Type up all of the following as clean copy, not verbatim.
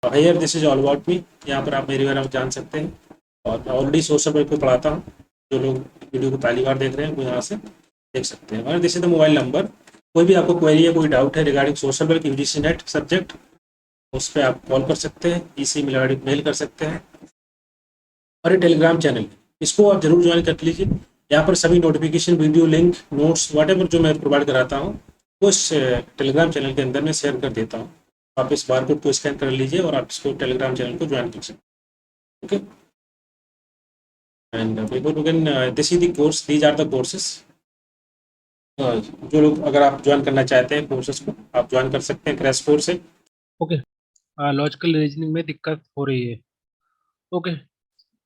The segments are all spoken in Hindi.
Hire this is all about me. यहाँ पर आप मेरे बारे में जान सकते हैं, और मैं ऑलरेडी सोशल वर्क को पढ़ाता हूँ। जो लोग वीडियो को पहली बार देख रहे हैं वो यहाँ से देख सकते हैं। और this is the mobile number. कोई भी आपको क्वेरी है, कोई डाउट है regarding social work UGC net subject, उस पर आप कॉल कर सकते हैं, इसी मेल कर सकते हैं। और ये टेलीग्राम चैनल, इसको आप जरूर ज्वाइन कर लीजिए। यहाँ पर सभी notification, video link, notes, what जो मैं प्रोवाइड कराता हूँ वो इस टेलीग्राम चैनल के अंदर मैं शेयर कर देता हूँ। आप इस बारकोड को स्कैन कर लीजिए और आप इसको टेलीग्राम चैनल को ज्वाइन कर सकते हैं। Okay, and before begin this is the course, these are the courses. जो लोग, अगर आप ज्वाइन करना चाहते हैं कोर्सेज को, आप ज्वाइन कर सकते हैं। क्रैश कोर्स है। ओके, लॉजिकल रीजनिंग में दिक्कत हो रही है। ओके,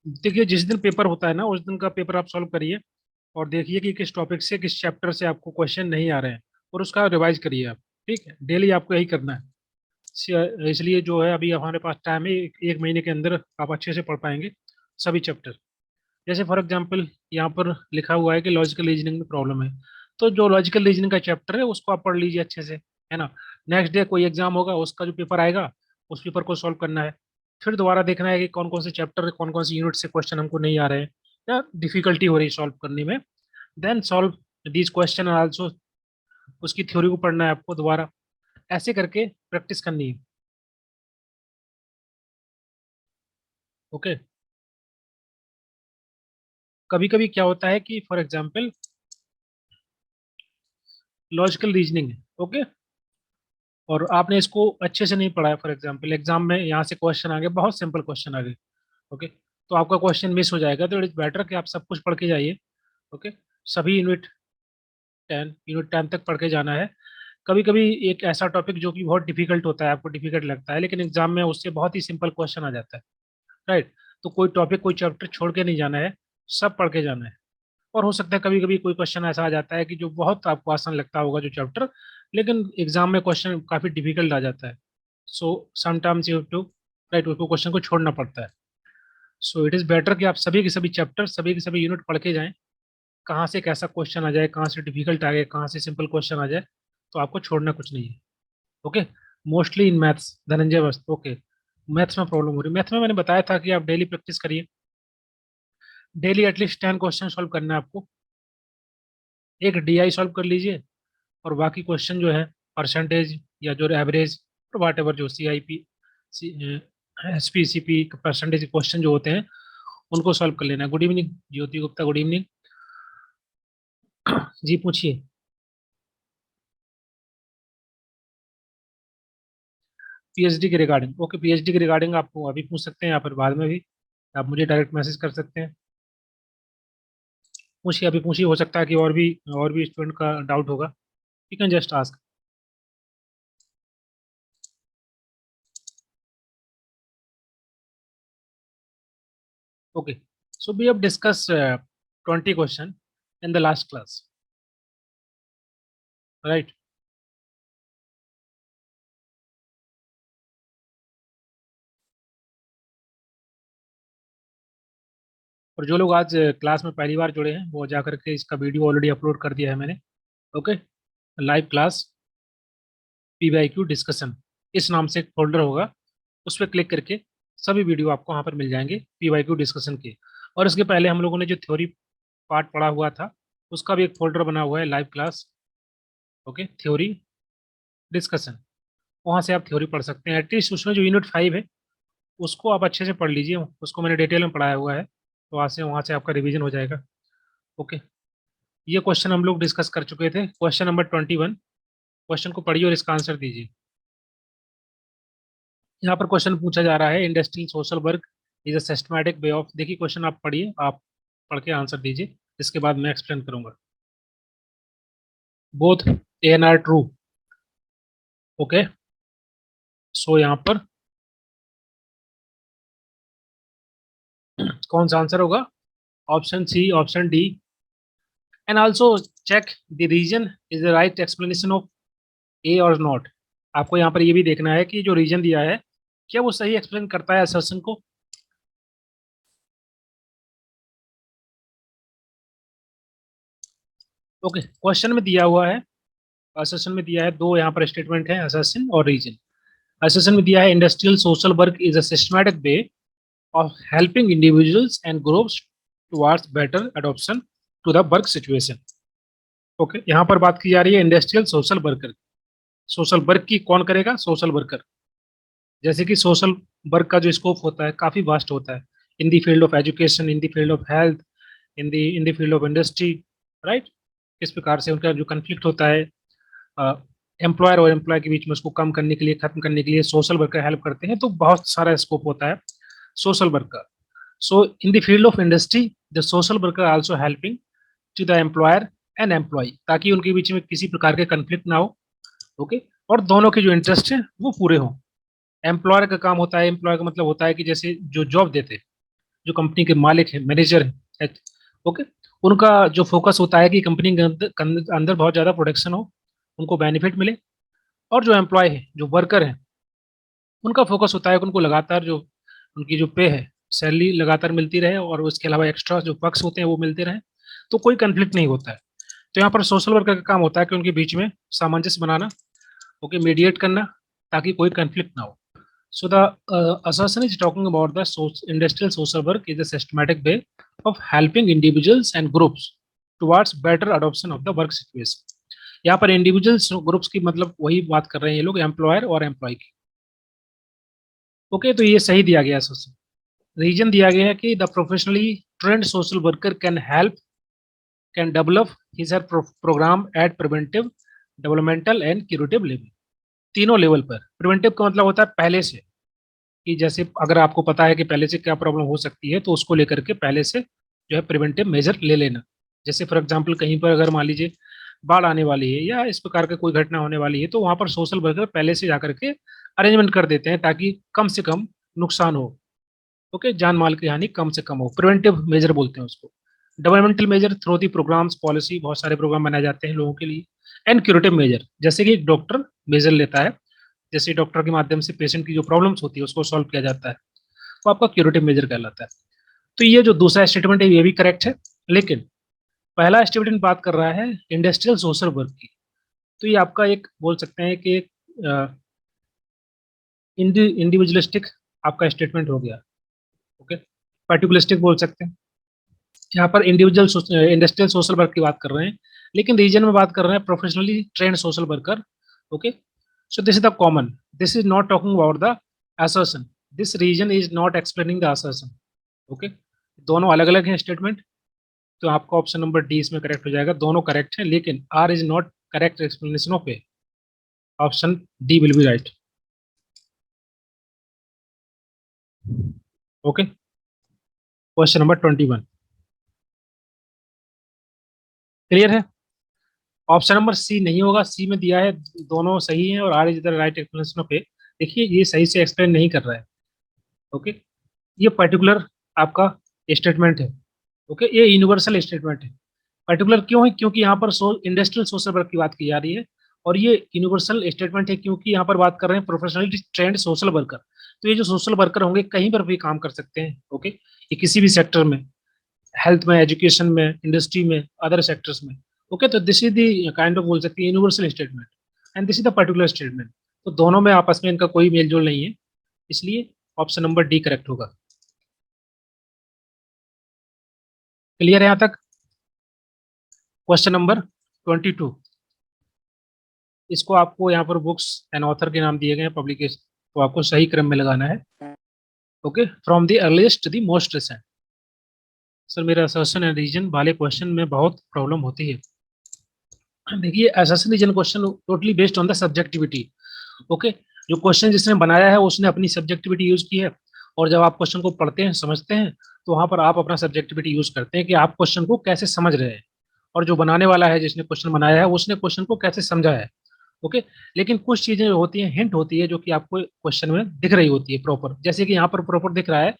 देखिए जिस दिन पेपर होता है ना उस दिन का पेपर आप सॉल्व करिए और देखिए कि किस टॉपिक से, किस चैप्टर से आपको क्वेश्चन नहीं आ रहे हैं, और उसका रिवाइज करिए आप। ठीक है, डेली आपको यही करना है। इसलिए जो है अभी हमारे पास टाइम है, एक महीने के अंदर आप अच्छे से पढ़ पाएंगे सभी चैप्टर। जैसे फॉर एग्जांपल यहाँ पर लिखा हुआ है कि लॉजिकल रीजनिंग में प्रॉब्लम है, तो जो लॉजिकल रीजनिंग का चैप्टर है उसको आप पढ़ लीजिए अच्छे से, है ना। नेक्स्ट डे कोई एग्जाम होगा, उसका जो पेपर आएगा उस पेपर को सॉल्व करना है। फिर दोबारा देखना है कि कौन कौन से चैप्टर, कौन कौन सी यूनिट से क्वेश्चन हमको नहीं आ रहे हैं या डिफिकल्टी हो रही है सॉल्व करने में। Then solve these question also, उसकी थ्योरी को पढ़ना है आपको दोबारा, ऐसे करके प्रैक्टिस करनी है। ओके, कभी कभी क्या होता है कि फॉर एग्जाम्पल लॉजिकल रीजनिंग है, ओके, और आपने इसको अच्छे से नहीं पढ़ा है। फॉर एग्जाम्पल एग्जाम में यहाँ से क्वेश्चन आ गए, बहुत सिंपल क्वेश्चन आ गए, ओके, तो आपका क्वेश्चन मिस हो जाएगा। तो इट इज बेटर कि आप सब कुछ पढ़ के जाइए। ओके, सभी यूनिट 10 तक पढ़ के जाना है। कभी कभी एक ऐसा टॉपिक जो कि बहुत डिफिकल्ट होता है, आपको डिफिकल्ट लगता है, लेकिन एग्जाम में उससे बहुत ही सिंपल क्वेश्चन आ जाता है, राइट। तो कोई टॉपिक, कोई चैप्टर छोड़ के नहीं जाना है, सब पढ़ के जाना है। और हो सकता है कभी कभी कोई क्वेश्चन ऐसा आ जाता है कि जो बहुत आपको आसान लगता होगा जो चैप्टर, लेकिन एग्जाम में क्वेश्चन काफी डिफिकल्ट आ जाता है। So sometimes you have to, right, उसको क्वेश्चन को छोड़ना पड़ता है। सो इट इज बेटर कि आप सभी के सभी चैप्टर, सभी के सभी यूनिट पढ़ के जाएं। कहाँ से कैसा क्वेश्चन आ जाए, कहाँ से डिफिकल्ट आ जाए, कहाँ से सिंपल क्वेश्चन आ जाए, तो आपको छोड़ना कुछ नहीं है। Okay, mostly in maths, Dhananjay बस। ओके, मैथ्स में प्रॉब्लम हो रही है। मैथ्स में मैंने बताया था कि आप डेली प्रैक्टिस करिए, डेली एटलीस्ट 10 क्वेश्चन सॉल्व करना है आपको। एक डीआई सॉल्व कर लीजिए, और बाकी क्वेश्चन जो है परसेंटेज या जो एवरेज, और वाट एवर जो C I P, S P C P percentage question जो होते हैं उनको सॉल्व कर लेना है। Good evening Jyoti Gupta, good evening. जी पूछिए। पीएचडी के रिगार्डिंग, ओके, पीएचडी के रिगार्डिंग आप अभी पूछ सकते हैं या फिर बाद में भी, आप मुझे डायरेक्ट मैसेज कर सकते हैं। पूछिए, अभी पूछिए, हो सकता है कि और भी स्टूडेंट का डाउट होगा। You can just ask. Okay, so we have discuss 20 question in the last class, right. और जो लोग आज क्लास में पहली बार जुड़े हैं वो जाकर के इसका वीडियो ऑलरेडी अपलोड कर दिया है मैंने। Okay, live class PYQ discussion, इस नाम से एक फोल्डर होगा, उस पर क्लिक करके सभी वीडियो आपको वहाँ पर मिल जाएंगे पीवाईक्यू डिस्कशन के। और इसके पहले हम लोगों ने जो थ्योरी पार्ट पढ़ा हुआ था उसका भी एक फोल्डर बना हुआ है, live class, okay, theory discussion. वहाँ से आप थ्योरी पढ़ सकते हैं। एटलीस्ट उसमें जो यूनिट 5 है उसको आप अच्छे से पढ़ लीजिए, उसको मैंने डिटेल में पढ़ाया हुआ है, तो वहाँ से आपका रिवीजन हो जाएगा। ओके, ये क्वेश्चन हम लोग डिस्कस कर चुके थे। क्वेश्चन नंबर 21, क्वेश्चन को पढ़िए और इसका आंसर दीजिए। यहाँ पर क्वेश्चन पूछा जा रहा है, industrial social work is a systematic way of, देखिए क्वेश्चन आप पढ़िए, आप पढ़ के आंसर दीजिए, इसके बाद मैं एक्सप्लेन करूंगा। Both A and R true. Okay, so यहाँ पर कौन सा आंसर होगा? Option C, option D. And also check the reason is the right explanation of A और नॉट। आपको यहाँ पर ये भी देखना है कि जो रीजन दिया है क्या वो सही एक्सप्लेन करता है असर्शन को। ओके, क्वेश्चन में दिया हुआ है, असर्शन में दिया है, दो यहाँ पर स्टेटमेंट है, असर्शन और रीजन। एसेशन में दिया है industrial social work is a systematic way of helping individuals and groups towards better adoption to the work situation. Okay, यहाँ पर बात की जा रही है industrial social worker. Social work की कौन करेगा? Social worker. जैसे कि सोशल वर्क का जो स्कोप होता है काफी वास्ट होता है, इन the field of education, in the field of health, in the field of industry, right. इस प्रकार से उनका जो कन्फ्लिक्ट होता है एम्प्लॉयर और एम्प्लॉय के बीच में, उसको कम करने के लिए, खत्म करने के लिए सोशल वर्कर हेल्प करते हैं। तो बहुत सारा स्कोप होता है सोशल वर्क का। So in the field of industry the social worker also helping to the employer and employ, ताकि उनके बीच में किसी प्रकार के कन्फ्लिक्ट ना हो। ओके, और दोनों के जो इंटरेस्ट है वो पूरे हों। एम्प्लॉयर का काम होता है, एम्प्लॉयर का मतलब होता है कि जैसे जो जॉब देते हैं, जो कंपनी के मालिक है, मैनेजर है, ओके, उनका जो फोकस होता है कि कंपनी के अंदर बहुत ज़्यादा प्रोडक्शन हो, उनको बेनिफिट मिले। और जो एम्प्लॉय है, जो वर्कर है, उनका फोकस होता है कि उनको लगातार जो उनकी जो पे है, सैलरी लगातार मिलती रहे, और उसके अलावा एक्स्ट्रा जो वर्क्स होते हैं वो मिलते रहे, तो कोई कंफ्लिक्ट नहीं होता है। तो यहाँ पर सोशल वर्कर का काम होता है कि उनके बीच में सामंजस्य बनाना, ओके, मीडिएट करना, ताकि कोई कंफ्लिक्ट ना हो। So the assertion is talking about the industrial social work is a systematic way of helping individuals and groups towards better adoption of the work situation. यहाँ पर individuals groups की मतलब वही बात कर रहे हैं ये लोग, एम्प्लॉयर और एम्प्लॉय की। ओके, तो ये सही दिया गया assertion। रीजन दिया गया है कि the professionally trained social worker can develop his her program at preventive, developmental and curative level. तीनों लेवल पर। प्रिवेंटिव का मतलब होता है पहले से, कि जैसे अगर आपको पता है कि पहले से क्या प्रॉब्लम हो सकती है, तो उसको लेकर के पहले से जो है प्रिवेंटिव मेजर ले लेना। जैसे फॉर एग्जांपल कहीं पर अगर मान लीजिए बाढ़ आने वाली है या इस प्रकार का कोई घटना होने वाली है, तो वहां पर सोशल वर्कर पहले से जाकर के अरेंजमेंट कर देते हैं, ताकि कम से कम नुकसान हो। ओके, जान माल की हानि कम से कम हो, प्रिवेंटिव मेजर बोलते हैं उसको। Developmental measure through the programs, policy, बहुत सारे प्रोग्राम बनाए जाते हैं लोगों के लिए। एंड क्यूरेटिव मेजर, जैसे कि एक डॉक्टर मेजर लेता है, जैसे डॉक्टर के माध्यम से पेशेंट की जो प्रॉब्लम्स होती है उसको सॉल्व किया जाता है, वो आपका क्यूरेटिव मेजर कहलाता है। तो ये जो दूसरा स्टेटमेंट है ये भी करेक्ट है, लेकिन पहला स्टेटमेंट बात कर रहा है इंडस्ट्रियल सोशल वर्क की। तो ये आपका एक बोल सकते हैं कि इंडिविजुअलिस्टिक आपका स्टेटमेंट हो गया। ओके, पर्टिकुलरिस्टिक बोल सकते हैं। यहाँ पर इंडिविजुअल इंडस्ट्रियल सोशल वर्क की बात कर रहे हैं, लेकिन रीजन में बात कर रहे हैं professionally trained social worker. Okay, so this is the common, this is not talking about the assertion, this region is not explaining the assertion। okay, दोनों अलग अलग हैं स्टेटमेंट। तो आपका ऑप्शन नंबर डी इसमें करेक्ट हो जाएगा। दोनों करेक्ट हैं, लेकिन R is not correct explanation of A. Option D will be right. Okay, question number 21 clear है। ऑप्शन नंबर सी नहीं होगा, सी में दिया है दोनों सही है और R is the right explanation of A. देखिए ये सही से एक्सप्लेन नहीं कर रहा है। ओके, ये पर्टिकुलर आपका स्टेटमेंट है। ओके, ये यूनिवर्सल स्टेटमेंट है। पर्टिकुलर क्यों है? क्योंकि यहाँ पर इंडस्ट्रियल सोशल वर्क की बात की जा रही है, और ये यूनिवर्सल स्टेटमेंट है क्योंकि यहाँ पर बात कर रहे हैं प्रोफेशनली ट्रेंड सोशल वर्कर। तो ये जो सोशल वर्कर होंगे कहीं पर भी काम कर सकते हैं। ओके, ये किसी भी सेक्टर में, हेल्थ में, एजुकेशन में, इंडस्ट्री में, अदर सेक्टर्स में। ओके, तो this is the kind of बोल सकते हैं universal statement, and this is the particular statement. तो दोनों में आपस में इनका कोई मेल जोल नहीं है, इसलिए ऑप्शन नंबर डी करेक्ट होगा। क्लियर है यहाँ तक? क्वेश्चन नंबर 22, इसको आपको यहाँ पर बुक्स एंड ऑथर के नाम दिए गए हैं, पब्लिकेशन, तो आपको सही क्रम में लगाना है। Okay, from the earliest to the most recent. Sir मेरा असर्शन एंड रीजन वाले क्वेश्चन में बहुत प्रॉब्लम होती है। देखिए, assertion reason question totally based on the subjectivity. Okay, जो क्वेश्चन जिसने बनाया है उसने अपनी सब्जेक्टिविटी यूज की है, और जब आप क्वेश्चन को पढ़ते हैं, समझते हैं, तो वहां पर आप अपना सब्जेक्टिविटी यूज करते हैं कि आप क्वेश्चन को कैसे समझ रहे हैं, और जो बनाने वाला है, जिसने क्वेश्चन बनाया है, उसने क्वेश्चन को कैसे समझा है। ओके, लेकिन कुछ चीजें होती हैं, हिंट होती है, जो कि आपको क्वेश्चन में दिख रही होती है प्रॉपर। जैसे कि यहाँ पर प्रॉपर दिख रहा है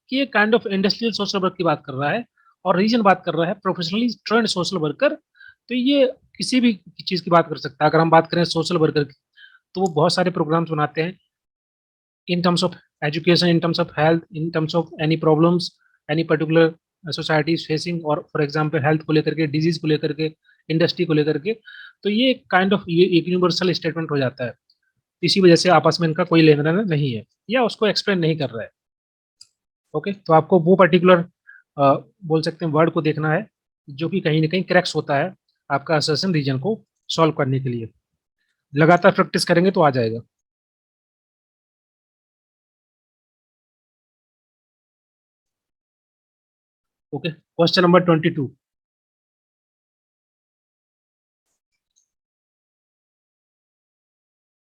कि ये kind of industrial social work की बात कर रहा है, और रीजन बात कर रहा है प्रोफेशनली ट्रेंड सोशल वर्कर। तो ये किसी भी चीज की बात कर सकता है। अगर हम बात करें सोशल वर्कर की, तो वो बहुत सारे प्रोग्राम्स बनाते हैं in terms of education, in terms of health, in terms of any problems, any particular society is facing, और फॉर एग्जांपल हेल्थ को लेकर के, डिजीज को लेकर के, इंडस्ट्री को लेकर के। तो ये काइंड ऑफ ये एक यूनिवर्सल स्टेटमेंट हो जाता है। इसी वजह से आपस में इनका कोई लेना देना नहीं है या उसको एक्सप्लेन नहीं कर रहा है। ओके, तो आपको वो पर्टिकुलर बोल सकते हैं वर्ड को देखना है जो कि कहीं ना कहीं क्रैक्स होता है आपका असर्शन रीजन को सॉल्व करने के लिए। लगातार प्रैक्टिस करेंगे तो आ जाएगा। Okay, question number 22।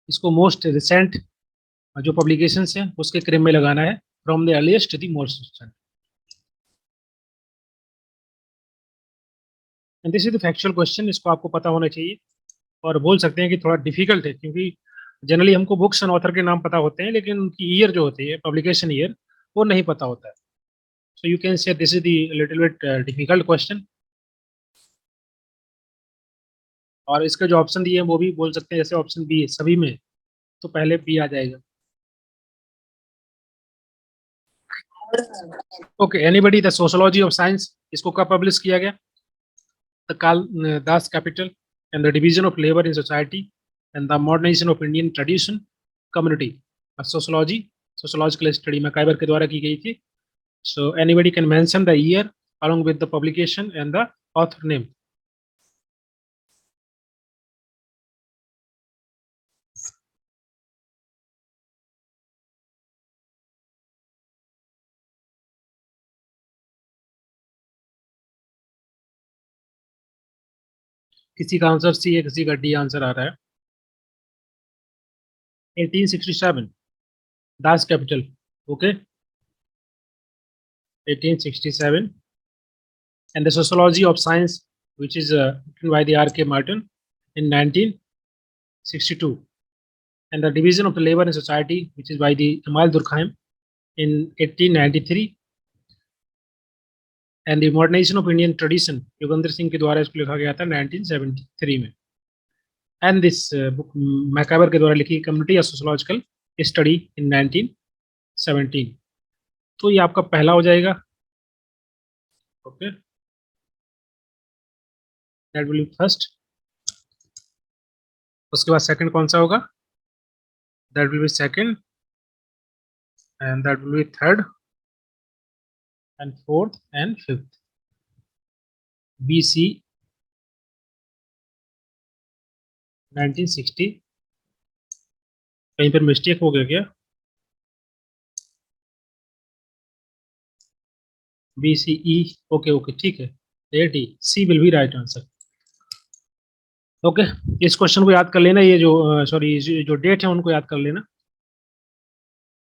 इसको मोस्ट रिसेंट जो पब्लिकेशन है उसके क्रम में लगाना है, from the earliest to the most recent. And this is the factual question, इसको आपको पता होना चाहिए। और बोल सकते हैं कि थोड़ा डिफिकल्ट है, क्योंकि जनरली हमको बुक्स एंड ऑथर के नाम पता होते हैं लेकिन उनकी ईयर जो होती है, पब्लिकेशन ईयर, वो नहीं पता होता है। So you can say this is the little bit difficult question. और इसके जो ऑप्शन दिए हैं वो भी बोल सकते हैं, जैसे ऑप्शन बी है सभी में, तो पहले बी आ जाएगा। Okay, anybody, the sociology of science, इसको कब पब्लिश किया गया? The Karl Das Kapital and the division of labour in society and the modernisation of Indian tradition community. Sociology, sociological study MacIver के द्वारा की गई थी। So anybody can mention the year along with the publication and the author name. किसी का आंसर सी है, किसी का डी आंसर आ रहा है। 1867 Das Kapital. Okay, 1867 and the sociology of science, which is written by the R.K. Martin in 1962, and the division of the labor and society, which is by the Amal Durkheim in 1893, and the modernization of Indian tradition, Yugandhar Singh के द्वारा इसको लिखा गया था 1973 में। एंड दिस बुक मैकाइवर के द्वारा लिखी कम्युनिटी या सोशोलॉजिकल स्टडी इन 1917। तो ये आपका पहला हो जाएगा। Okay, that will be first. उसके बाद सेकंड कौन सा होगा? That will be second, and that will be third and fourth and fifth. B C 1960। कहीं पर मिस्टेक हो गया क्या? B C E, okay okay ठीक है, A D C will be right answer. Okay, इस क्वेश्चन को याद कर लेना, ये जो सॉरी जो डेट है उनको याद कर लेना।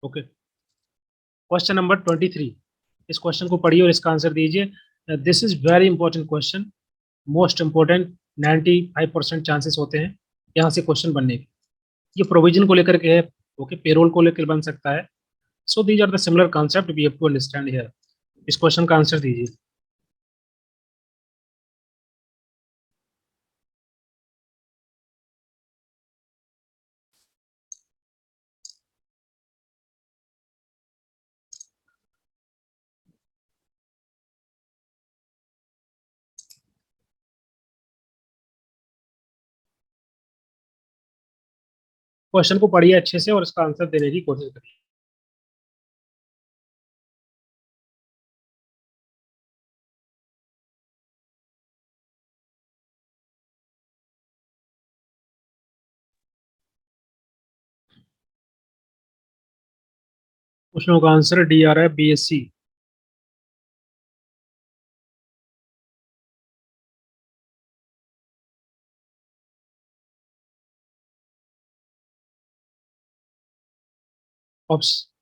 Okay, question number 23। इस क्वेश्चन को पढ़िए और इसका आंसर दीजिए। This is very important question, most important. 95% chances होते हैं यहाँ से क्वेश्चन बनने के। ये प्रोविजन को लेकर के है, ओके, पेरोल को लेकर बन सकता है। So these are the similar concept we have to understand here. इस क्वेश्चन का आंसर दीजिए। क्वेश्चन को पढ़िए अच्छे से और इसका आंसर देने की कोशिश करिए। क्वेश्चन का आंसर डी आ रहा है, बीएससी।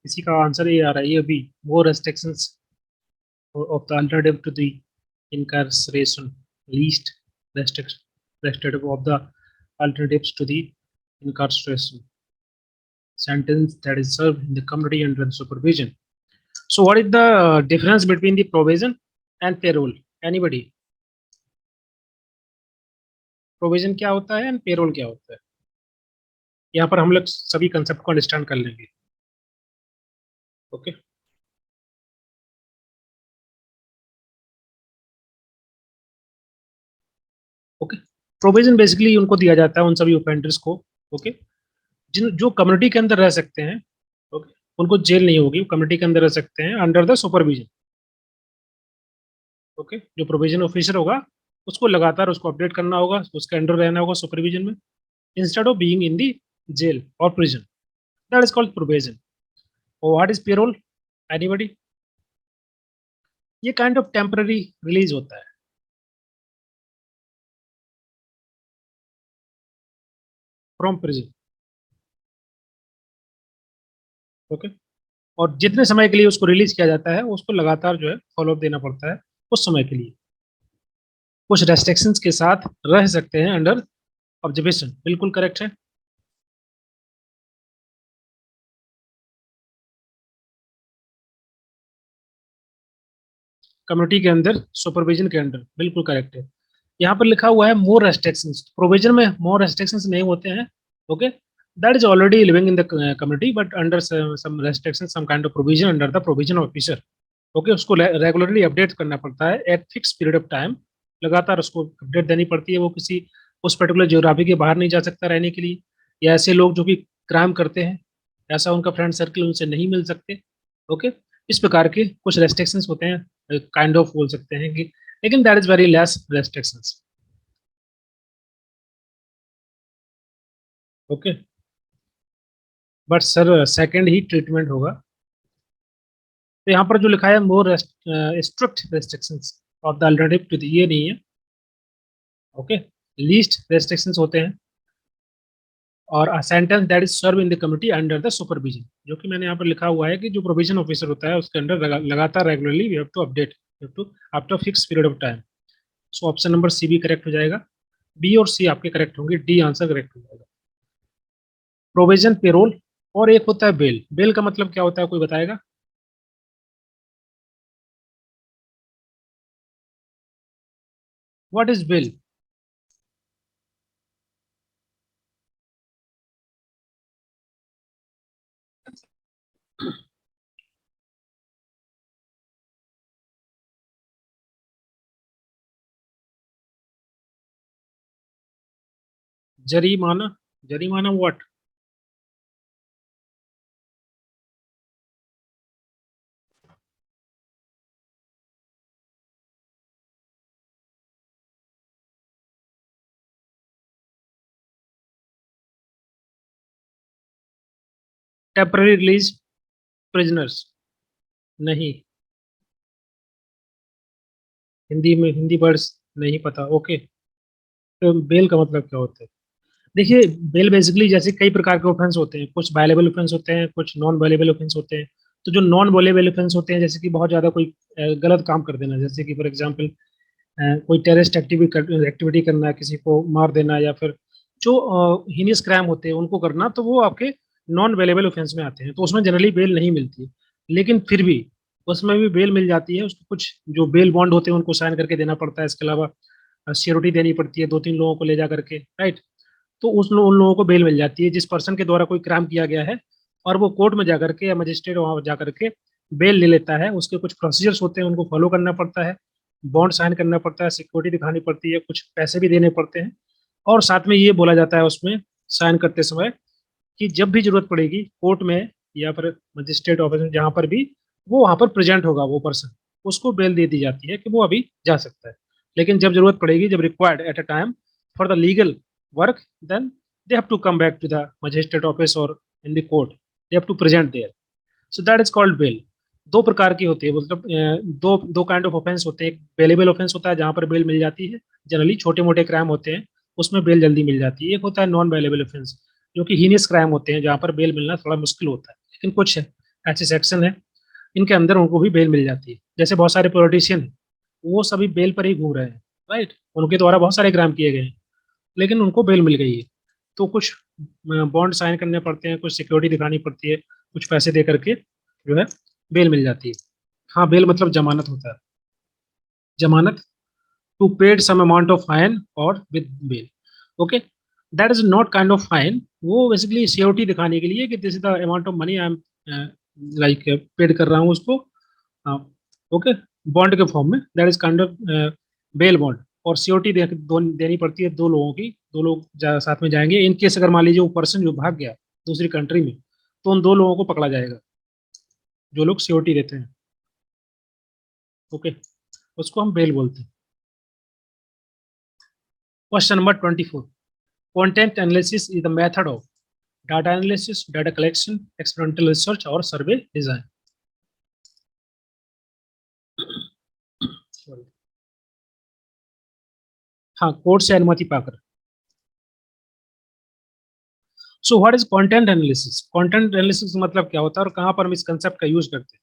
इसी का आंसर ये आ रहा है, ये भी मोर restrictions of the alternative to the incarceration, least restrictive of the alternatives to the incarceration sentence that is served in the community under supervision. So what is the difference between the probation and parole? Anybody? Provision क्या होता है एंड पेरोल क्या होता है? यहाँ पर हम लोग सभी कंसेप्ट को अंडरस्टैंड कर लेंगे। ओके, ओके, प्रोविजन बेसिकली उनको दिया जाता है, उन सभी ऑफेंडर्स को, ओके, जिन जो कम्युनिटी के अंदर रह सकते हैं, ओके, उनको जेल नहीं होगी, कम्युनिटी के अंदर रह सकते हैं अंडर द सुपरविजन। ओके, जो प्रोविजन ऑफिसर होगा उसको लगातार उसको अपडेट करना होगा, उसके अंडर रहना होगा सुपरविजन में, instead of being in the jail और prison. That is called provision. और व्हाट इज पेरोल? एनीबॉडी? ये काइंड ऑफ टेम्पररी रिलीज होता है फ्रॉम प्रिजन। ओके, और जितने समय के लिए उसको रिलीज किया जाता है उसको लगातार जो है फॉलोअप देना पड़ता है उस समय के लिए। कुछ रेस्ट्रिक्शंस के साथ रह सकते हैं अंडर ऑब्जर्वेशन, बिल्कुल करेक्ट है। कम्युनिटी के अंदर, सुपरविजन के अंडर, बिल्कुल करेक्ट है। यहाँ पर लिखा हुआ है मोर रेस्ट्रिक्शंस, प्रोविजन में मोर रेस्ट्रिक्शंस नहीं होते हैं। Okay, that is already living in the community but under some restriction, some kind of provision under the provision officer. Okay, उसको रेगुलरली अपडेट करना पड़ता है at fix period of time, लगातार उसको अपडेट देनी पड़ती है। वो किसी उस पर्टिकुलर ज्योग्राफी के बाहर नहीं जा सकता रहने के लिए, या ऐसे लोग जो कि क्राइम करते हैं, ऐसा उनका फ्रेंड सर्कल उनसे नहीं मिल सकते। ओके, इस प्रकार के कुछ रेस्ट्रिक्शंस होते हैं, काइंड ऑफ बोल सकते हैं कि, लेकिन that is very less restrictions. Okay, but sir second ही ट्रीटमेंट होगा। तो यहाँ पर जो लिखा है more strict restrictions of the alternative to, ये नहीं है। ओके, लीस्ट रेस्ट्रिक्शंस होते हैं, और a sentence that is serve in the committee under the supervision, जो कि मैंने यहाँ पर लिखा हुआ है कि जो प्रोविजन ऑफिसर होता है उसके अंडर लगातार regularly we have to update, we have to after fix period of time. So option number C भी करेक्ट हो जाएगा, बी और सी आपके करेक्ट होंगे, डी आंसर करेक्ट हो जाएगा। प्रोविजन, पेरोल, और एक होता है बेल। बेल का मतलब क्या होता है, कोई बताएगा? What is bail? जरीमाना? जरीमाना व्हाट? Temporary release prisoners? नहीं, हिंदी में, हिंदी वर्ड्स नहीं पता। ओके, तो बेल का मतलब क्या होता है? देखिए, बेल बेसिकली जैसे कई प्रकार के ऑफेंस होते हैं, कुछ वायलेबल ऑफेंस होते हैं, कुछ नॉन वायलेबल ऑफेंस होते हैं। तो जो नॉन वायलेबल ऑफेंस होते हैं, जैसे कि बहुत ज्यादा कोई गलत काम कर देना, जैसे कि फॉर एग्जांपल कोई टेररिस्ट एक्टिविटी करना, किसी को मार देना, या फिर जो हीनियस क्राइम होते हैं उनको करना, तो वो आपके नॉन वेलेबल ऑफेंस में आते हैं, तो उसमें जनरली बेल नहीं मिलती। लेकिन फिर भी उसमें भी बेल मिल जाती है। उसको कुछ जो बेल बॉन्ड होते हैं उनको साइन करके देना पड़ता है, इसके अलावा सिक्योरिटी देनी पड़ती है 2-3 लोगों को ले जा करके, राइट। तो उन लोगों को बेल मिल जाती है जिस पर्सन के द्वारा कोई क्राइम किया गया है, और वो कोर्ट में जाकर के या मजिस्ट्रेट वहां जाकर के बेल ले लेता है। उसके कुछ प्रोसीजर्स होते हैं, उनको फॉलो करना पड़ता है, बॉन्ड साइन करना पड़ता है, सिक्योरिटी दिखानी पड़ती है, कुछ पैसे भी देने पड़ते हैं। और साथ में ये बोला जाता है उसमें साइन करते समय कि जब भी जरूरत पड़ेगी कोर्ट में या फिर मजिस्ट्रेट ऑफिस में, जहां पर भी वो वहां पर प्रेजेंट होगा वो पर्सन, उसको बेल दे दी जाती है कि वो अभी जा सकता है। लेकिन जब जरूरत पड़ेगी, जब required at a time for the legal work, then they have to come back to the magistrate office और in the court, they have to present there. So that is called bail. दो प्रकार की होती है, मतलब दो दो काइंड ऑफ ऑफेंस होते हैं। एक बेलेबल ऑफेंस होता है जहां पर बेल मिल जाती है, जनरली छोटे मोटे क्राइम होते हैं उसमें बेल जल्दी मिल जाती है। एक होता है नॉन बेलेबल ऑफेंस, जो कि हीनियस क्राइम होते हैं जहां पर बेल मिलना थोड़ा मुश्किल होता है। लेकिन कुछ ऐसे सेक्शन है इनके अंदर उनको भी बेल मिल जाती है। जैसे बहुत सारे पॉलिटिशियन हैं, वो सभी बेल पर ही घूम रहे हैं, राइट। उनके द्वारा बहुत सारे क्राइम किए गए हैं, लेकिन उनको बेल मिल गई है। तो कुछ बॉन्ड साइन करने पड़ते हैं, कुछ सिक्योरिटी दिखानी पड़ती है, कुछ पैसे दे करके जो है बेल मिल जाती है। हाँ, बेल मतलब जमानत होता है, जमानत, to paid some amount of fine और with bail. Okay, that is not kind of fine, वो बेसिकली सिक्योरिटी दिखाने के लिए कि this is the amount of money I am like paid कर रहा हूँ उसको। ओके, बॉन्ड के फॉर्म में, that is kind of bail bond. और सिक्योरिटी देनी पड़ती है दो लोगों की, दो लोग साथ में जाएंगे। इन केस अगर मान लीजिए वो पर्सन जो भाग गया, दूसरी कंट्री में, तो उन 2 लोगों को पकड़ा जाएगा जो लोग सिक्योरिटी देते हैं। ओके, उसको हम बेल बोलते हैं। Question number 24, content analysis is the method of data analysis, data collection, experimental research और सर्वे डिजाइन। हाँ, कोर्ट से अनुमति पाकर। So what is content analysis? Content analysis मतलब क्या होता है और कहां पर हम इस कंसेप्ट का यूज करते हैं?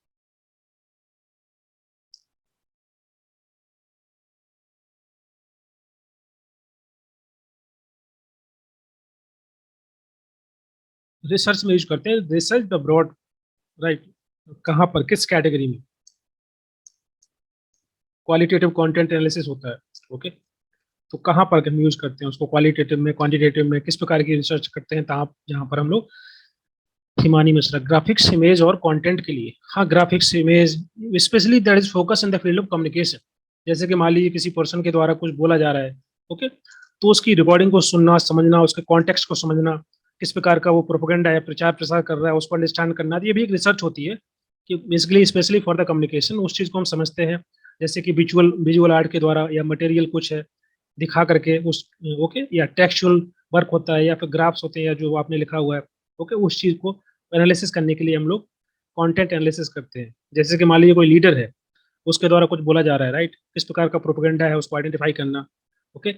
रिसर्च में यूज करते हैं। रिसर्च द ब्रॉड, राइट, कहां पर, किस कैटेगरी में? क्वालिटेटिव कंटेंट एनालिसिस होता है। ओके, तो कहाँ पर हम यूज करते हैं उसको? क्वालिटेटिव में, क्वांटिटेटिव में, किस प्रकार की रिसर्च करते हैं? जहाँ पर हम लोग, हिमानी मिश्रा, ग्राफिक्स, इमेज और कंटेंट के लिए। हाँ, graphics, image, specially that is focus in the field of communication. जैसे कि मान लीजिए किसी पर्सन के द्वारा कुछ बोला जा रहा है, ओके, तो उसकी रिकॉर्डिंग को सुनना, समझना, उसके कॉन्टेक्स्ट को समझना, किस प्रकार का वो प्रोपेगेंडा है, प्रचार प्रसार कर रहा है, उसको अंडरस्टैंड करना, तो ये भी एक रिसर्च होती है कि basically specially for the communication उस चीज़ को हम समझते हैं। जैसे कि विजुअल आर्ट के द्वारा, या मटेरियल कुछ है दिखा करके उस, ओके, या टेक्सचुअल वर्क होता है, या फिर ग्राफ्स होते हैं, या जो आपने लिखा हुआ है, ओके, उस चीज़ को एनालिसिस करने के लिए हम लोग कंटेंट एनालिसिस करते हैं। जैसे कि मान लीजिए कोई लीडर है, उसके द्वारा कुछ बोला जा रहा है, राइट, किस प्रकार का प्रोपेगेंडा है उसको आइडेंटिफाई करना, ओके,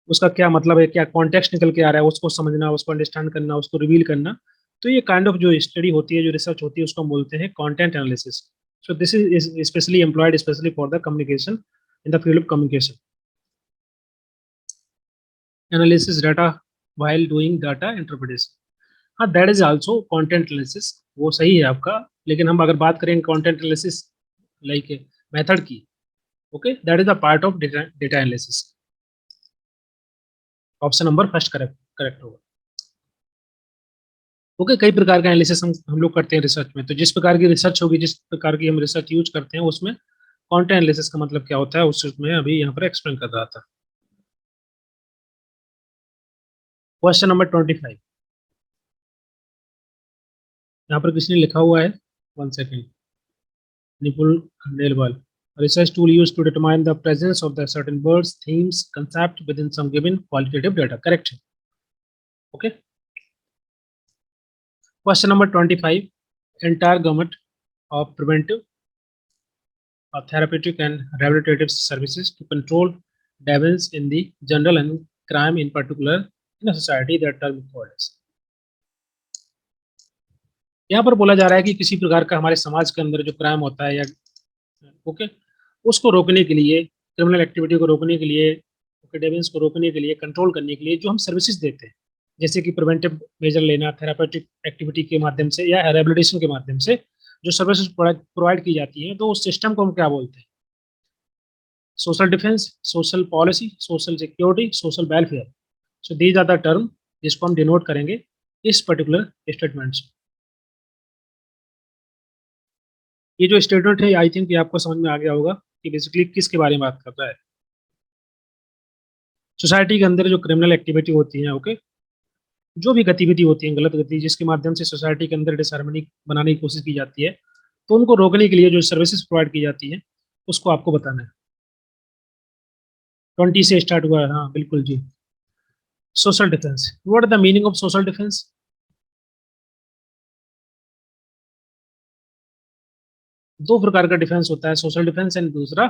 उसका क्या मतलब है, क्या कॉन्टेक्स्ट निकल के आ रहा है, उसको समझना, उसको अंडरस्टैंड करना, उसको रिवील करना। तो ये काइंड ऑफ जो स्टडी होती है, जो रिसर्च होती है, उसको हम बोलते हैं content analysis. So this is specially employed specially for the communication, in the field of communication. Analysis data while doing data interpretation, हाँ, that is also content analysis, वो सही है आपका। लेकिन हम अगर बात करें कंटेंट एनालिसिस लाइक मेथड की, okay, that is a part of data analysis. Option number first correct correct होगा। ओके, कई प्रकार का एनालिसिस हम लोग करते हैं रिसर्च में। तो जिस प्रकार की रिसर्च होगी, जिस प्रकार की हम रिसर्च यूज करते हैं, उसमें कंटेंट एनालिसिस का मतलब क्या होता है, उसमें अभी यहाँ पर एक्सप्लेन कर रहा था। क्वेश्चन नंबर 25, यहाँ पर किसने लिखा हुआ है? 1 second, nipple Khandelwal. Research tool used to determine the presence of the certain words, themes, concept within some given qualitative data. Correct. Okay. Question number 25. Entire gamut of preventive, therapeutic and rehabilitative services to control devils in the general and crime in particular in a society that term called as. यहाँ पर बोला जा रहा है कि किसी प्रकार का हमारे समाज के अंदर जो क्राइम होता है, या ओके, उसको रोकने के लिए, क्रिमिनल एक्टिविटी को रोकने के लिए, डेविंस को रोकने के लिए, कंट्रोल करने के लिए जो हम सर्विसेज देते हैं, जैसे कि प्रिवेंटिव मेजर लेना, थेरापेटिक एक्टिविटी के माध्यम से या रिहेबिलिटेशन के माध्यम से जो सर्विसेज प्रोवाइड की जाती हैं, तो उस सिस्टम को हम क्या बोलते हैं? Social defence, social policy, social security, social welfare. So these are the term जिसको हम डिनोट करेंगे इस पर्टिकुलर स्टेटमेंट से। ये जो स्टेटमेंट है, आई थिंक ये आपको समझ में आ गया होगा कि बेसिकली किसके बारे में बात कर रहा है। सोसाइटी के अंदर जो क्रिमिनल एक्टिविटी होती है, ओके, जो भी गतिविधि होती है, गलत गतिविधि, जिसके माध्यम से सोसाइटी के अंदर डिसहार्मनी बनाने की कोशिश की जाती है, तो उनको रोकने के लिए जो सर्विसेज प्रोवाइड की जाती है, उसको आपको बताना है। 20 से स्टार्ट हुआ है, हाँ बिल्कुल जी। Social defence, what is the meaning of social defence? दो प्रकार का डिफेंस होता है, सोशल डिफेंस एंड दूसरा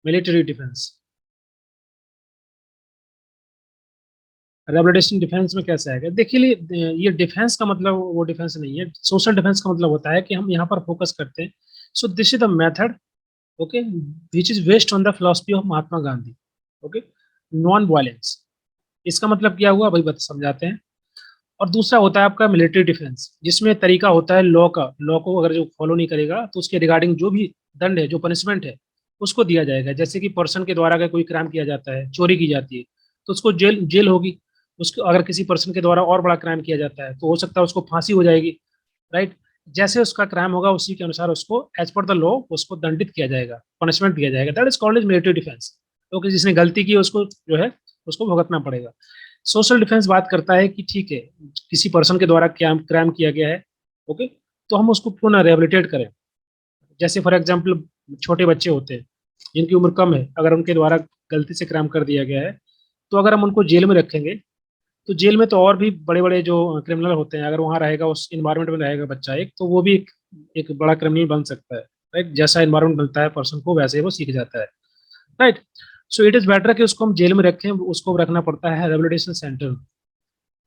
मिलिट्री डिफेंस। रिहैबिलिटेशन डिफेंस में कैसे आएगा? देखिए, ये डिफेंस का मतलब वो डिफेंस नहीं है। सोशल डिफेंस का मतलब होता है कि हम यहाँ पर फोकस करते हैं। सो this is the method, okay, which is based on the philosophy of Mahatma Gandhi, okay, non violence. इसका मतलब क्या हुआ, भाई बता समझाते हैं। और दूसरा होता है आपका मिलिट्री डिफेंस, जिसमें तरीका होता है लॉ का। लॉ को अगर जो फॉलो नहीं करेगा तो उसके रिगार्डिंग जो भी दंड है, जो पनिशमेंट है, उसको दिया जाएगा। जैसे कि पर्सन के द्वारा अगर कोई क्राइम किया जाता है, चोरी की जाती है, तो उसको जेल जेल होगी। उसको अगर किसी पर्सन के द्वारा और बड़ा क्राइम किया जाता है, तो हो सकता है उसको फांसी हो जाएगी, राइट। जैसे उसका क्राइम होगा उसी के अनुसार उसको एज पर द लॉ उसको दंडित किया जाएगा, पनिशमेंट दिया जाएगा। That is called as military defence. तो जिसने गलती की उसको जो है उसको भुगतना पड़ेगा। सोशल डिफेंस बात करता है कि ठीक है, किसी पर्सन के द्वारा क्राइम किया गया है, ओके, तो हम उसको क्यों ना रिहेबिलिटेट करें। जैसे फॉर एग्जांपल छोटे बच्चे होते हैं जिनकी उम्र कम है, अगर उनके द्वारा गलती से क्राइम कर दिया गया है, तो अगर हम उनको जेल में रखेंगे, तो जेल में तो और भी बड़े बड़े जो क्रिमिनल होते हैं, अगर वहाँ रहेगा, उस इन्वायरमेंट में रहेगा बच्चा एक, तो वो भी एक बड़ा क्रिमिनल बन सकता है। राइट, जैसा इन्वायरमेंट बनता है पर्सन को, वैसे ही वो सीख जाता है। Right, so it is better कि उसको हम जेल में रखें, उसको रखना पड़ता है रिहेबिलिटेशन सेंटर में,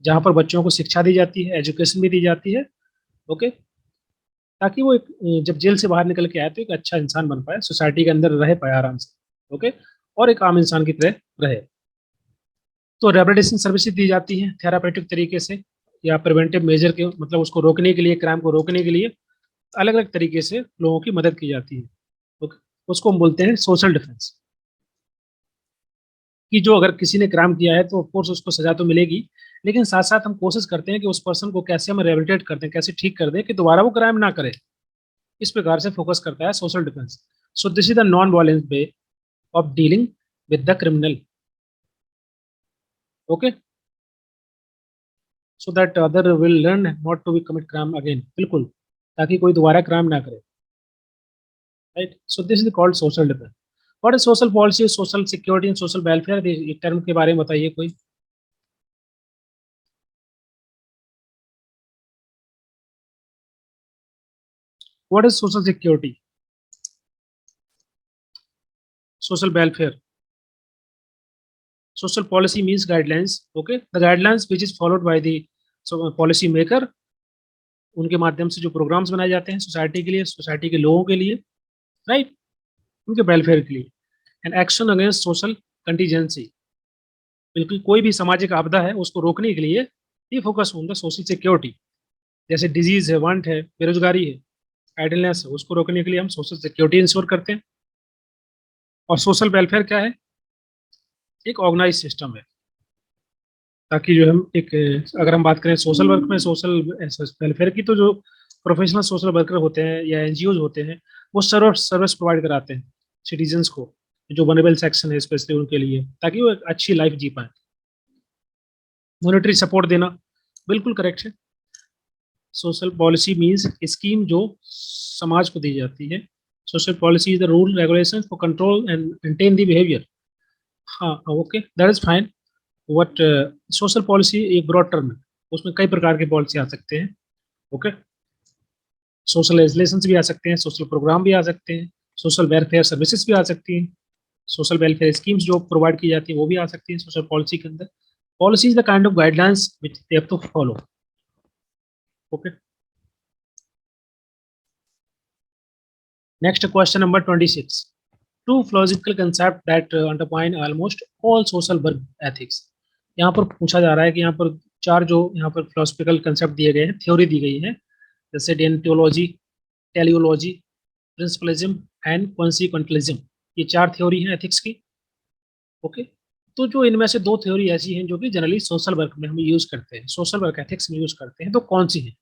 जहाँ पर बच्चों को शिक्षा दी जाती है, एजुकेशन भी दी जाती है, ओके, ताकि वो एक, जब जेल से बाहर निकल के आए तो एक अच्छा इंसान बन पाए, सोसाइटी के अंदर रह पाए आराम से, ओके, और एक आम इंसान की तरह रहे। तो रिहेबिलिटेशन सर्विसेज दी जाती हैं थेरापेटिक तरीके से, या प्रिवेंटिव मेजर के, मतलब उसको रोकने के लिए, क्राइम को रोकने के लिए अलग अलग तरीके से लोगों की मदद की जाती है, ओके। उसको हम बोलते हैं सोशल डिफेंस। कि जो अगर किसी ने क्राइम किया है तो ऑफकोर्स उसको सजा तो मिलेगी, लेकिन साथ साथ हम कोशिश करते हैं कि उस पर्सन को कैसे हम रिहेबिलिटेट करते हैं, कैसे ठीक कर दें कि दोबारा वो क्राइम ना करे। इस प्रकार से फोकस करता है social defence. So this is the non violence way of dealing with the criminal, okay, so that other will learn not to be commit crime again, बिल्कुल, ताकि कोई दोबारा क्राइम ना करे। Right, so this is called social defence. What is social policy, social security and social welfare, ये टर्म के बारे में बताइए कोई। What is social security, social welfare? Social policy means guidelines, okay, the guidelines which is followed by the policy maker, उनके माध्यम से जो प्रोग्राम्स बनाए जाते हैं सोसाइटी के लिए, सोसाइटी के लोगों के लिए, राइट, उनके वेलफेयर के लिए। And action against social contingency, बिल्कुल कोई भी सामाजिक आपदा है उसको रोकने के लिए ये focus on the social security. जैसे डिजीज है, वांट है, बेरोजगारी है, आइडलनेस है, उसको रोकने के लिए हम सोशल सिक्योरिटी इंश्योर करते हैं। और सोशल वेलफेयर क्या है, एक ऑर्गेनाइज सिस्टम है, ताकि जो हम एक, अगर हम बात करें सोशल वर्क में, सोशल वेलफेयर की, तो जो प्रोफेशनल सोशल वर्कर होते हैं या एनजीओ होते हैं, वो सर्विस प्रोवाइड कराते हैं सिटीजन्स को, जो वनरेबल सेक्शन है स्पेशली उनके लिए, ताकि वो एक अच्छी लाइफ जी पाए। मॉनेटरी सपोर्ट देना, बिल्कुल करेक्ट है। सोशल पॉलिसी मीन्स स्कीम जो समाज को दी जाती है। Social policy is the rule regulation for control and maintain the behaviour. हाँ, okay, that is fine. What social policy एक ब्रॉड टर्म है, उसमें कई प्रकार के पॉलिसी आ सकते हैं, ओके। सोशल लेजिस्लेशन भी आ सकते हैं, सोशल प्रोग्राम भी आ सकते हैं, सोशल वेलफेयर सर्विसेज भी आ सकती हैं, सोशल वेलफेयर स्कीम्स जो प्रोवाइड की जाती हैं वो भी आ सकती हैं सोशल पॉलिसी के अंदर। Policy is the kind of guidelines which they have to follow, okay. Next question number 26, two philosophical concept that underpin almost all social work ethics। यहाँ पर पूछा जा रहा है कि यहाँ पर चार जो यहाँ पर philosophical concept दिए गए हैं, थ्योरी दी गई है, जैसे डेंटियोलॉजी, टेलियोलॉजी, प्रिंसिपलिज्म एंड कॉन्सिक्वेंटलिज्म। ये चार थ्योरी हैं एथिक्स की, ओके। तो जो इनमें से दो थ्योरी ऐसी हैं जो कि जनरली सोशल वर्क में हम यूज करते हैं, सोशल वर्क एथिक्स में यूज करते हैं, तो कौन सी है।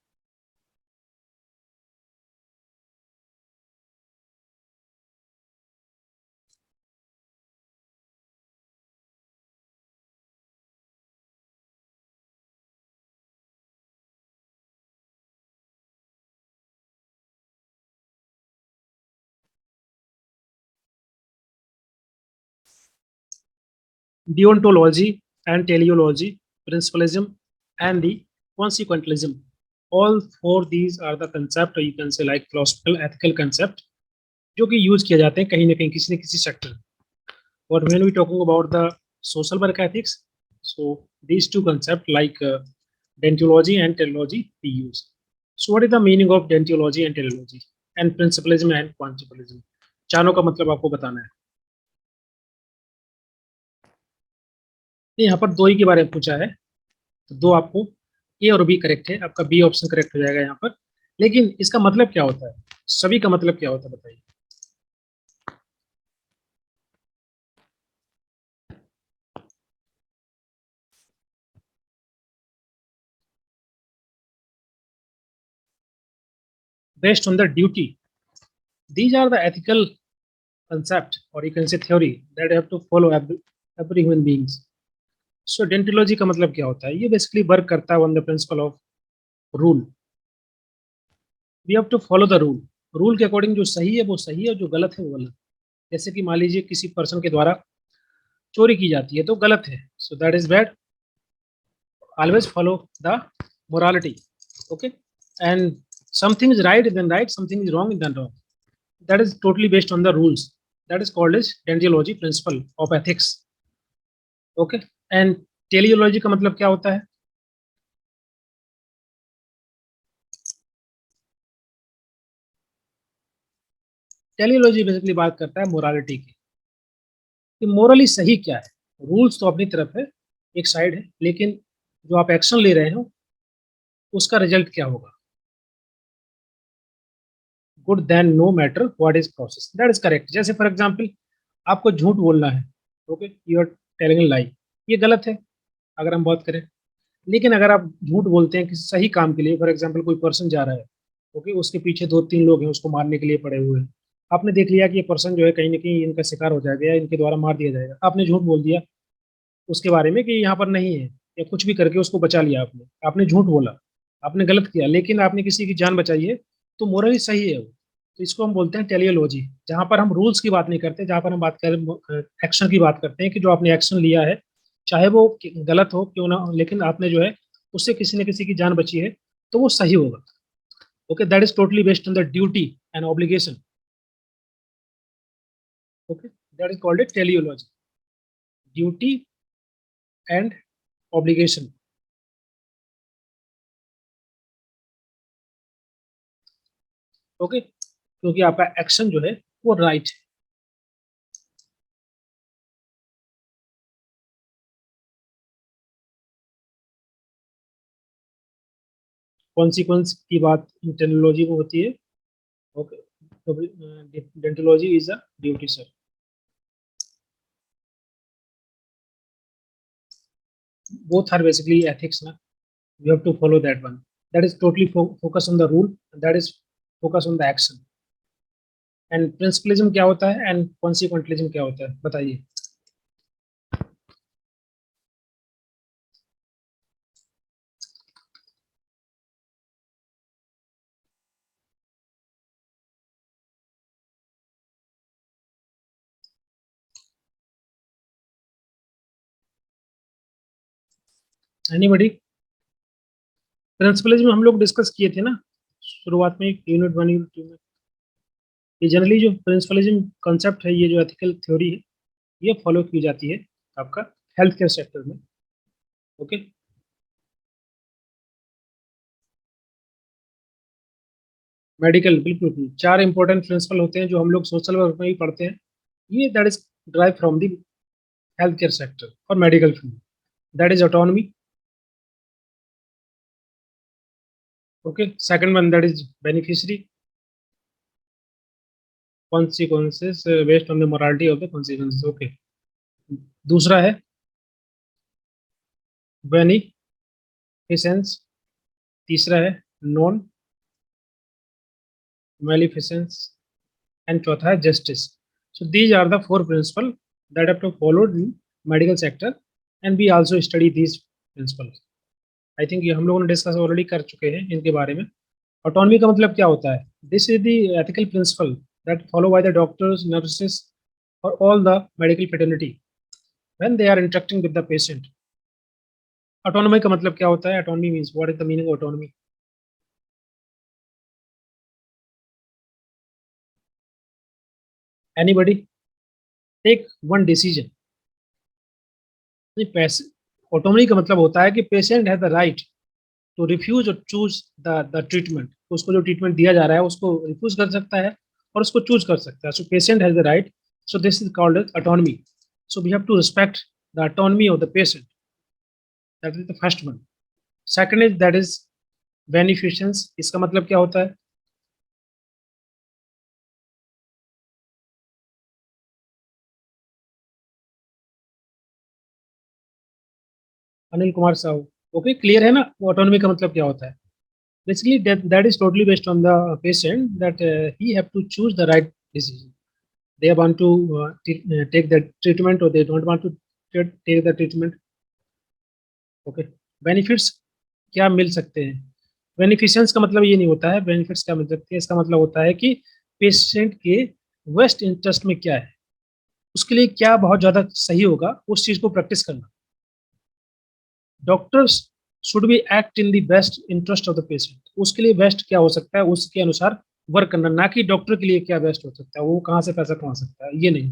Deontology and teleology, principalism, and the consequentialism. All four these are the concept, or you can say like philosophical ethical concept, जो कि यूज किए जाते हैं कहीं ना कहीं किसी न किसी सेक्टर में। और when we talking about the social work ethics, so these two concept like deontology and teleology we use. So what is the meaning of deontology and teleology and principalism and consequentialism? चारों का मतलब आपको बताना है। यहाँ पर दो ही के बारे में पूछा है, तो दो आपको ए और बी करेक्ट है, आपका बी ऑप्शन करेक्ट हो जाएगा यहाँ पर। लेकिन इसका मतलब क्या होता है, सभी का मतलब क्या होता है बताइए। Based on the duty, these are the ethical concept or you can say theory that you have to follow every human beings, so dentology का मतलब क्या होता है? ये बेसिकली वर्क करता है on the principle of rule. We have to follow the rule. Rule के अकॉर्डिंग जो सही है वो सही है, और जो गलत है वो गलत। जैसे कि मान लीजिए किसी पर्सन के द्वारा चोरी की जाती है तो गलत है, so that is bad. Always follow the morality, okay. And something is right then right, something is wrong then wrong. That is totally based on the rules. That is called as deontology principle of ethics, okay. And teleology का मतलब क्या होता है? टेलियोलॉजी बेसिकली बात करता है मोरालिटी की, कि मोरली सही क्या है। रूल्स तो अपनी तरफ है, एक साइड है, लेकिन जो आप एक्शन ले रहे हो उसका रिजल्ट क्या होगा। Good then no matter what is process, that is correct. जैसे फॉर एग्जांपल आपको झूठ बोलना है, okay, you are telling lie, ये गलत है अगर हम बात करें। लेकिन अगर आप झूठ बोलते हैं किसी सही काम के लिए, फॉर एग्जांपल कोई पर्सन जा रहा है, ओके, उसके पीछे दो तीन लोग हैं उसको मारने के लिए पड़े हुए हैं, आपने देख लिया कि ये पर्सन जो है कहीं ना कहीं इनका शिकार हो जाएगा या इनके द्वारा मार दिया जाएगा, आपने झूठ बोल दिया उसके बारे में कि यहाँ पर नहीं है, या कुछ भी करके उसको बचा लिया आपने। आपने झूठ बोला, आपने गलत किया, लेकिन आपने किसी की जान बचाई है, तो मोरली सही है वो। तो इसको हम बोलते हैं टेलियोलॉजी, जहाँ पर हम रूल्स की बात नहीं करते, जहाँ पर हम बात करें एक्शन की बात करते हैं, कि जो आपने एक्शन लिया है चाहे वो गलत हो क्यों ना हो, लेकिन आपने जो है उससे किसी न किसी की जान बची है, तो वो सही होगा। Okay, that is totally based on the duty and obligation. Okay, that is called a teleology, duty and obligation. Okay, क्योंकि आपका एक्शन जो है वो राइट है। कॉन्सिक्वेंस की बात टेक्नोलॉजी में होती है, okay. Deontology is a duty sir. both are basically ethics na, you have to follow that one. That is totally focus on the rule, that is focus on the action. And principlism क्या होता है एंड कॉन्सिक्वेंटलिज्म क्या होता है, बताइए। एनीबॉडी? प्रिंसिपलिज्म हम लोग डिस्कस किए थे ना शुरुआत में, यूनिट 1 यूनिट 2 में। ये जनरली जो प्रिंसिपलिज्म कॉन्सेप्ट है, ये जो एथिकल थ्योरी है, ये फॉलो की जाती है आपका हेल्थ केयर सेक्टर में, ओके। मेडिकल, बिल्कुल बिल्कुल। चार इंपॉर्टेंट प्रिंसिपल होते हैं जो हम लोग सोशल वर्क में भी पढ़ते हैं, ये that is drive from the health care sector और medical field. That is autonomy, okay. Second one, that is beneficiary, consequences based on the morality of the consequences, okay. दूसरा है बेनिफिसेंस, तीसरा है नॉन मेलिफिसेंस, एंड चौथा है justice. So these are the four principle that have to follow in medical sector, and we also study these principle. I think ये हम लोगों ने डिस्कस ऑलरेडी कर चुके हैं इनके बारे में। ऑटोनॉमी का मतलब क्या होता है? This is the ethical principle that follow by the doctors, nurses और all the medical fraternity when they are interacting with the patient. Autonomy का मतलब क्या होता है? Autonomy means, what is the meaning of autonomy? Anybody? Take one decision. Autonomy का मतलब होता है कि patient has the right to refuse और चूज द ट्रीटमेंट। उसको जो ट्रीटमेंट दिया जा रहा है उसको रिफ्यूज कर सकता है और उसको चूज कर सकता है। So patient has the right, so this is called as autonomy. So we have to respect the autonomy of the patient, that is the first one. Second is that is beneficence. इसका मतलब क्या होता है? अनिल कुमार साहू, ओके, क्लियर है ना ऑटोनॉमी का मतलब क्या होता है? Basically that is totally based on the patient, that he have to choose the right decision. They want to take the treatment or they don't want to take the treatment. Okay, benefits क्या मिल सकते हैं? बेनिफिशियंस का मतलब ये नहीं होता है बेनिफिट्स क्या मिल सकते हैं, इसका मतलब होता है कि पेशेंट के बेस्ट इंटरेस्ट में क्या है, उसके लिए क्या बहुत ज्यादा सही होगा, उस चीज को प्रैक्टिस करना। Doctors should be act in the best interest of the patient, उसके लिए बेस्ट क्या हो सकता है उसके अनुसार वर्क करना, ना कि डॉक्टर के लिए क्या बेस्ट हो सकता है, वो कहाँ से पैसा कमा सकता है, ये नहीं।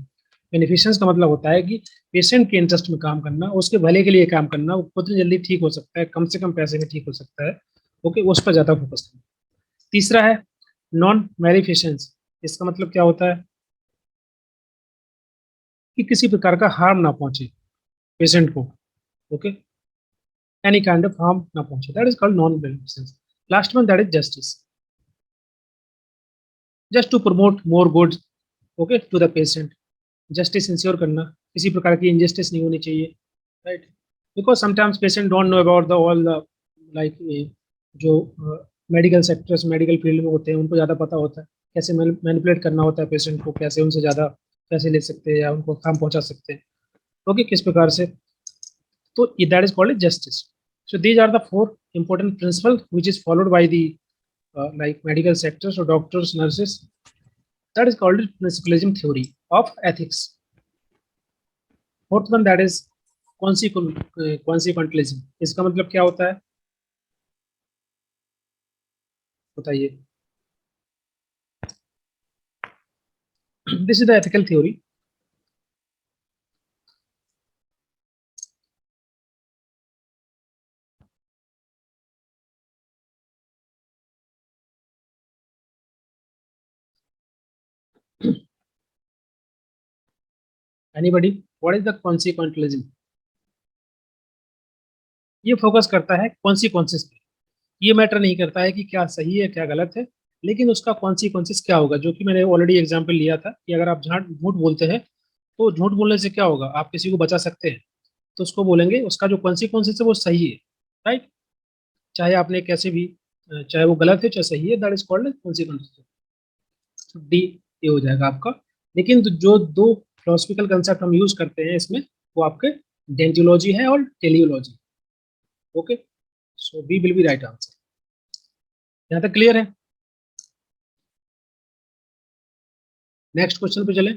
बेनिफिशियंस का मतलब होता है कि पेशेंट के इंटरेस्ट में काम करना, उसके भले के लिए काम करना, वो कितनी जल्दी ठीक हो सकता है, कम से कम पैसे में ठीक हो सकता है। ओके, उस पर ज्यादा फोकस करना। तीसरा है नॉन मैलिफिशेंस, इसका मतलब क्या होता है कि किसी प्रकार का हार्म ना पहुंचे पेशेंट को। Okay, any kind of harm ना पहुंचे, that is called non maleficence. Last one, that is justice, just to promote more good, okay, to the patient. Justice ensure करना, किसी प्रकार की injustice नहीं होनी चाहिए, right? Because sometimes patient don't know about the all the like जो मेडिकल सेक्टर्स मेडिकल फील्ड में होते हैं उनको ज़्यादा पता होता है कैसे मैनिपुलेट करना होता है पेशेंट को, कैसे उनसे ज़्यादा पैसे ले सकते हैं या उनको काम पहुंचा सकते हैं। ओके, किस प्रकार से, तो that is called justice. So these are the four important principles which is followed by the like medical sectors or doctors, nurses. That is called principalism theory of ethics. Fourth one, that is consequentialism. इसका मतलब क्या होता है बताइए? This is the ethical theory. Anybody? What is the consequentialism? ये फोकस करता है कॉन्सिक्वेंसेस पे, ये मैटर नहीं करता है कि क्या सही है क्या गलत है, लेकिन उसका कॉन्सिक्वेंसेस क्या होगा, जो कि मैंने ऑलरेडी एग्जांपल लिया था कि अगर आप झूठ बोलते हैं तो झूठ बोलने से क्या होगा, आप किसी को बचा सकते हैं, तो उसको बोलेंगे उसका जो कॉन्सिक्वेंसेस है वो सही है, राइट? चाहे आपने कैसे भी चाहे वो गलत है चाहे सही है, that is called consequences. D ये हो जाएगा आपका। लेकिन जो दो फिलोसफिकल कंसेप्ट हम यूज करते हैं इसमें, वो आपके डेंटियोलॉजी है और teleology. Okay, so B will be right answer. यहाँ तक क्लियर है? नेक्स्ट क्वेश्चन पे चले।